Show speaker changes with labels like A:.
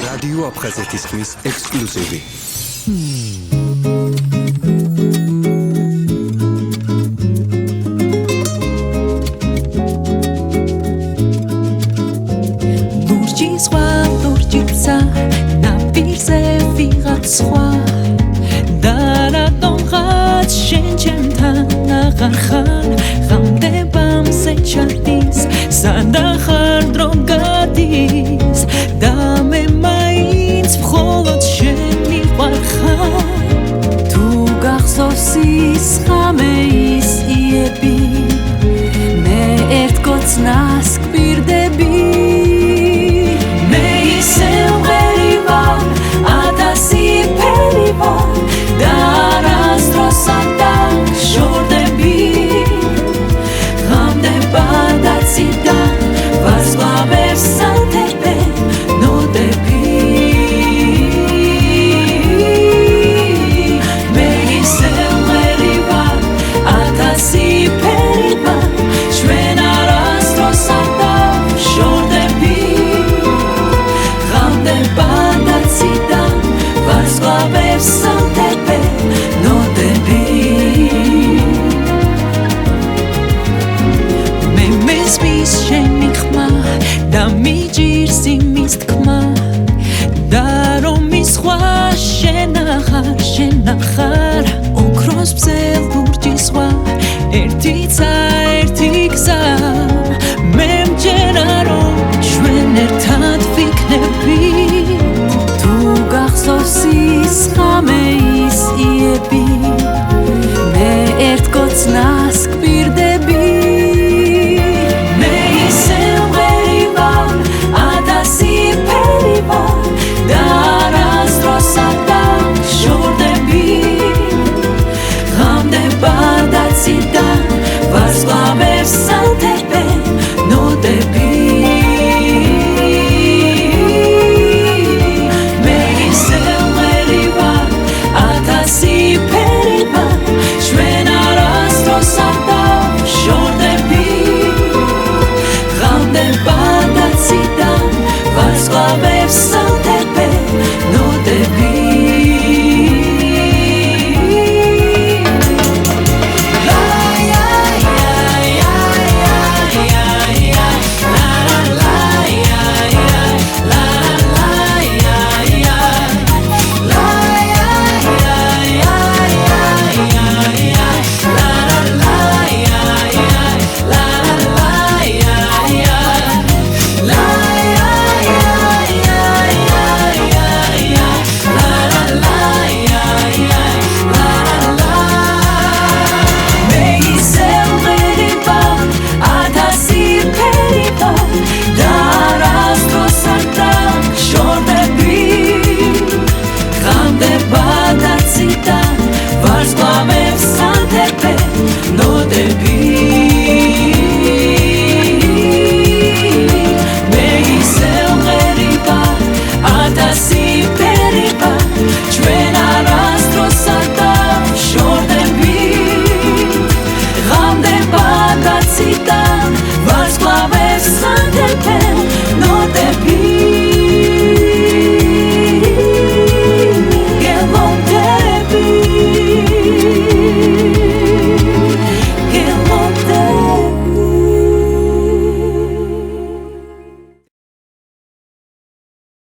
A: რადიო აფხაზეთის ხმის ექსკლუზივი.
B: ლურჯისა ნაპირზე ვიღაც სხვა და რატომღაც შენ ჩემთან აღარ ხარ ღამდებამზე ჩადის სადახარ დრო გადის და მე მაინც მხოლოდ შენი ვარხარ თუ გახსოვს ის ღამე ის იები მე ერთ კოცნას გვირდები შენ ახარ ოქროს ბზელ ლურჯის ზღვა ერთი